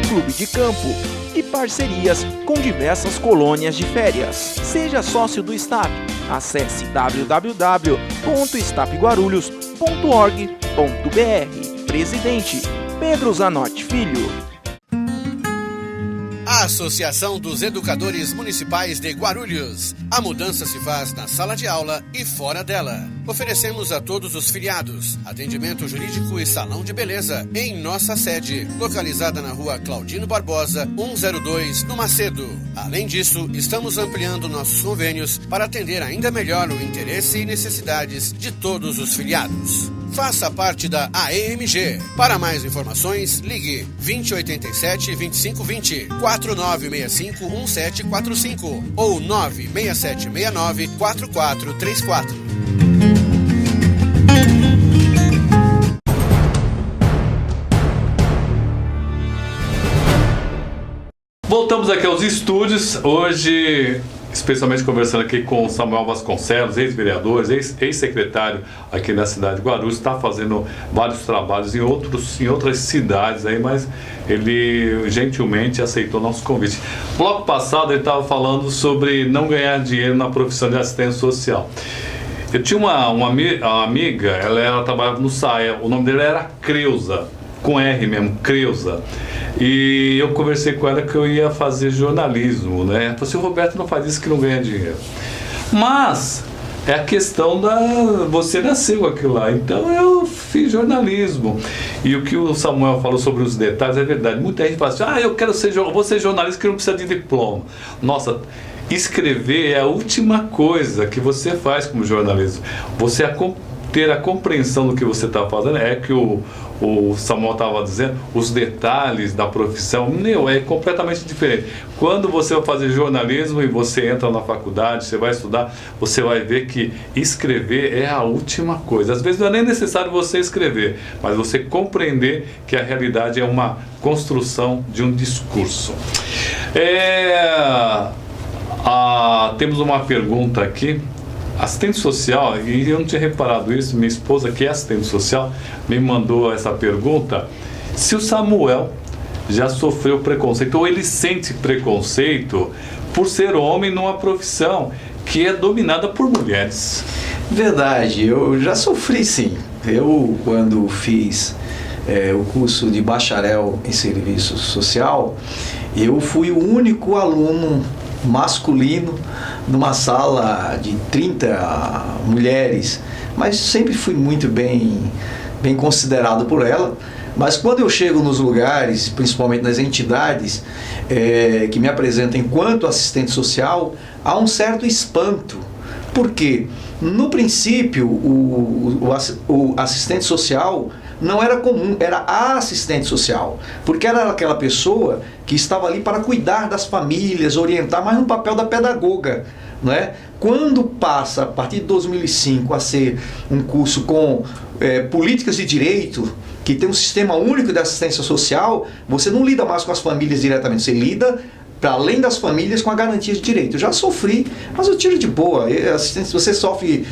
clube de campo e parcerias com diversas colônias de férias. Seja sócio do STAP. Acesse www.stapguarulhos.org.br. Presidente Pedro Zanotti Filho. Associação dos Educadores Municipais de Guarulhos. A mudança se faz na sala de aula e fora dela. Oferecemos a todos os filiados atendimento jurídico e salão de beleza em nossa sede, localizada na rua Claudino Barbosa, 102, no Macedo. Além disso, estamos ampliando nossos convênios para atender ainda melhor o interesse e necessidades de todos os filiados. Faça parte da AEMG. Para mais informações, ligue 2087-2520, 4965-1745 ou 96769-4434. Voltamos aqui aos estúdios, hoje especialmente conversando aqui com o Samuel Vasconcelos, ex-vereador, ex-secretário aqui na cidade de Guarulhos, está fazendo vários trabalhos em outras cidades aí, mas ele gentilmente aceitou nosso convite. Bloco passado ele estava falando sobre não ganhar dinheiro na profissão de assistente social. Eu tinha uma amiga, ela trabalhava no SAIA, o nome dela era Creuza, com R mesmo, Creuza. E eu conversei com ela que eu ia fazer jornalismo, né? Ela falou assim, Roberto, não faz isso que não ganha dinheiro. Mas é a questão você nasceu aquilo lá, então eu fiz jornalismo. E o que o Samuel falou sobre os detalhes é verdade. Muita gente fala assim, eu vou ser jornalista que não precisa de diploma. Nossa, escrever é a última coisa que você faz como jornalista. Você ter a compreensão do que você está fazendo, é que o Samuel estava dizendo, os detalhes da profissão, é completamente diferente. Quando você vai fazer jornalismo e você entra na faculdade, você vai estudar, você vai ver que escrever é a última coisa. Às vezes não é nem necessário você escrever, mas você compreender que a realidade é uma construção de um discurso. Temos uma pergunta aqui. Assistente social, e eu não tinha reparado isso, minha esposa, que é assistente social, me mandou essa pergunta, se o Samuel já sofreu preconceito, ou ele sente preconceito por ser homem numa profissão que é dominada por mulheres. Verdade, eu já sofri sim. Eu, quando fiz o curso de bacharel em serviço social, eu fui o único aluno masculino numa sala de 30 mulheres, mas sempre fui muito bem considerado por ela. Mas quando eu chego nos lugares, principalmente nas entidades que me apresentam enquanto assistente social, há um certo espanto. Por quê? No princípio, o assistente social não era comum, era a assistente social, porque era aquela pessoa que estava ali para cuidar das famílias, orientar, mas no papel da pedagoga, não é? Quando passa, a partir de 2005, a ser um curso com políticas de direito, que tem um sistema único de assistência social, você não lida mais com as famílias diretamente, você lida para além das famílias com a garantia de direito. Eu já sofri, mas eu tiro de boa. Você sofre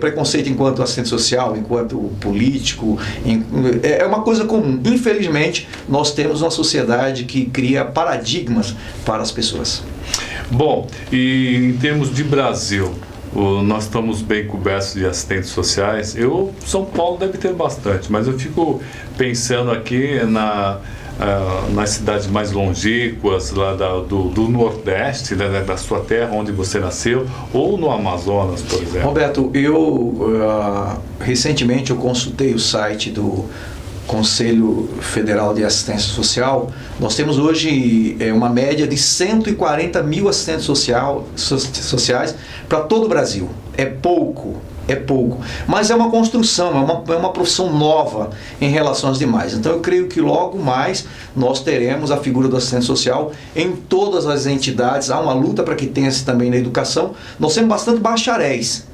preconceito enquanto assistente social, enquanto político, é uma coisa comum. Infelizmente, nós temos uma sociedade que cria paradigmas para as pessoas. Bom, e em termos de Brasil, nós estamos bem cobertos de assistentes sociais. São Paulo deve ter bastante, mas eu fico pensando aqui nas cidades mais longínquas lá do Nordeste, né, da sua terra, onde você nasceu, ou no Amazonas, por exemplo. Roberto, recentemente eu consultei o site do Conselho Federal de Assistência Social. Nós temos hoje uma média de 140 mil assistentes sociais para todo o Brasil. É pouco, mas é uma construção, é uma profissão nova em relação às demais. Então eu creio que logo mais nós teremos a figura do assistente social em todas as entidades. Há uma luta para que tenha-se também na educação. Nós temos bastante bacharéis.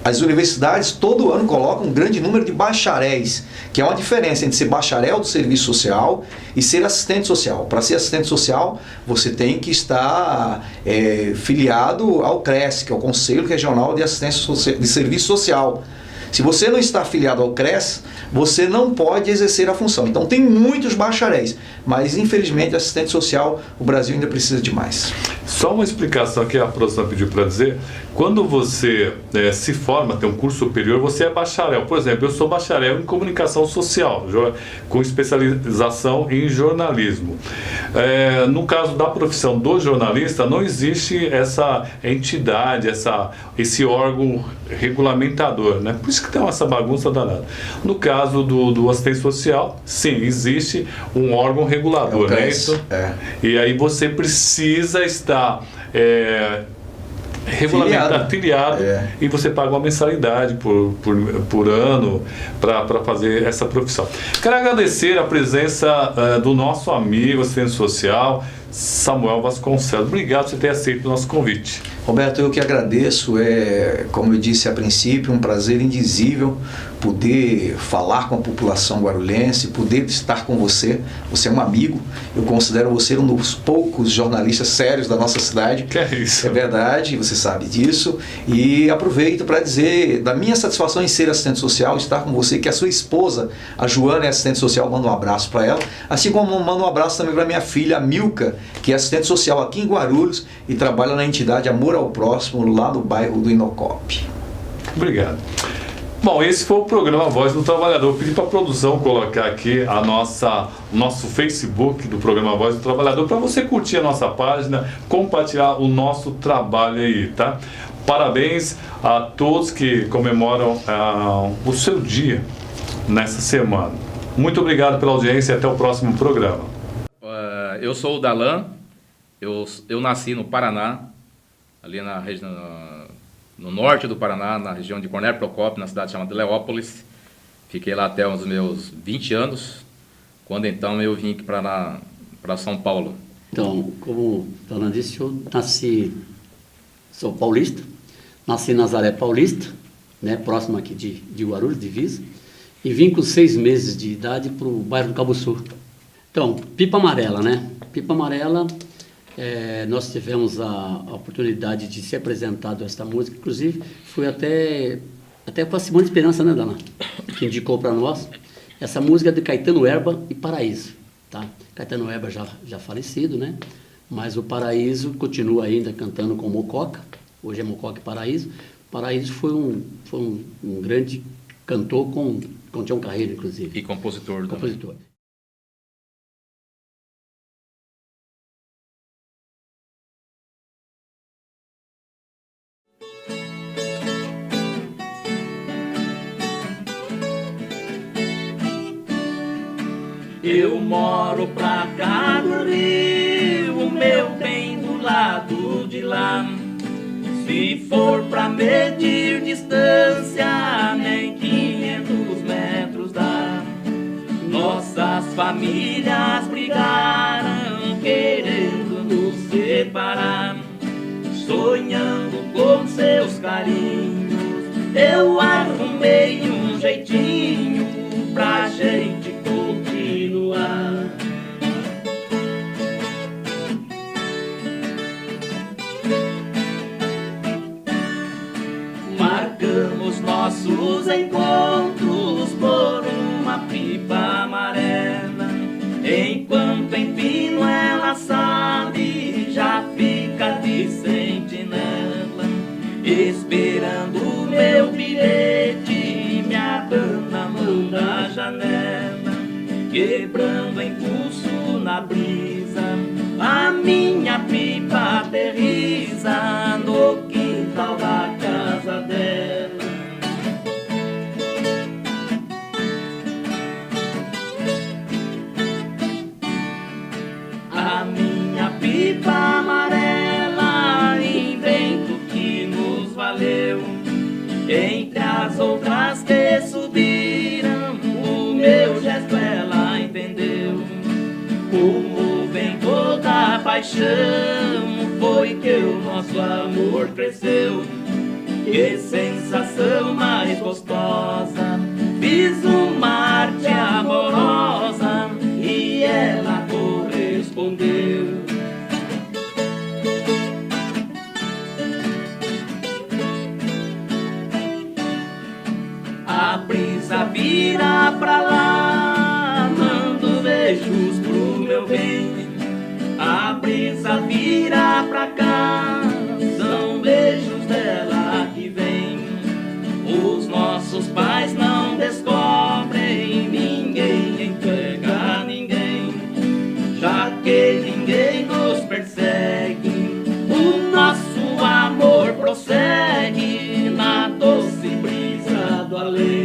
As universidades todo ano colocam um grande número de bacharéis, que é uma diferença entre ser bacharel do serviço social e ser assistente social. Para ser assistente social, você tem que estar filiado ao CRES, que é o Conselho Regional de Assistência de Serviço Social. Se você não está afiliado ao CRES, você não pode exercer a função. Então tem muitos bacharéis, mas infelizmente assistente social o Brasil ainda precisa de mais. Só uma explicação que a professora pediu para dizer: quando você se forma, tem um curso superior, você é bacharel. Por exemplo, eu sou bacharel em comunicação social, com especialização em jornalismo. No caso da profissão do jornalista, não existe essa entidade, esse órgão regulamentador, né? Por isso que tem essa bagunça danada. No caso do assistente social, sim, existe um órgão regulador, né? Isso? E aí você precisa estar afiliado e você paga uma mensalidade por ano para fazer essa profissão. Quero agradecer a presença do nosso amigo assistente social, Samuel Vasconcelos. Obrigado por você ter aceito o nosso convite. Roberto, eu que agradeço, como eu disse a princípio, um prazer indizível poder falar com a população guarulhense, poder estar com você. Você é um amigo, eu considero você um dos poucos jornalistas sérios da nossa cidade. Que é isso? É verdade, você sabe disso. E aproveito para dizer da minha satisfação em ser assistente social, estar com você, que a sua esposa, a Joana, é assistente social, manda um abraço para ela, assim como mando um abraço também para minha filha, a Milka, que é assistente social aqui em Guarulhos e trabalha na entidade Amor ao Próximo, lá no bairro do Inocop. Obrigado. Bom, esse foi o programa Voz do Trabalhador. Pedi para a produção colocar aqui o nosso Facebook do programa Voz do Trabalhador para você curtir a nossa página, compartilhar o nosso trabalho aí, tá? Parabéns a todos que comemoram o seu dia nessa semana. Muito obrigado pela audiência e até o próximo programa. Eu sou o Dalan, eu nasci no Paraná, ali na região, no norte do Paraná, na região de Cornélio Procópio, na cidade chamada Leópolis. Fiquei lá até os meus 20 anos, quando então eu vim aqui para São Paulo. Então, como o Dalan disse, eu sou paulista, nasci em Nazaré Paulista, né, próximo aqui de Guarulhos, divisa, e vim com 6 meses de idade para o bairro do Cabo Sul. Então, Pipa Amarela, né? Pipa Amarela, nós tivemos a oportunidade de ser apresentado esta música, inclusive foi até com a Simone Esperança, né, Dana? Que indicou para nós. Essa música é de Caetano Herba e Paraíso, tá? Caetano Herba já falecido, né? Mas o Paraíso continua ainda cantando com Mococa, hoje é Mococa e Paraíso. Paraíso foi um grande cantor com Tião Carreiro, inclusive. E compositor. Compositor. Eu moro pra cá do Rio, o meu bem do lado de lá. Se for pra medir distância, nem 500 metros dá. Nossas famílias brigaram, querendo nos separar. Sonhando com seus carinhos, eu arrumei um jeitinho pra gente continuar. Marcamos nossos encontros por uma pipa amarela. Enquanto empino ela sabe, já fica de sentinela, esperando o meu bilhete, me atando na mão da janela, quebrando impulso na brisa. A minha pipa aterriza no quintal da casa dela. A minha pipa amarela, invento que nos valeu. Entre as outras que subiram, o meu gesto ela entendeu. Como vem toda a paixão, foi que o nosso amor cresceu. Que sensação mais gostosa, fiz uma arte amorosa e ela correspondeu. A brisa vira pra lá, mando beijos pro meu bem. A brisa vira pra cá, são beijos dela que vem. Os nossos pais não descobrem, ninguém entrega ninguém, já que ninguém nos persegue. O nosso amor prossegue na doce brisa do além.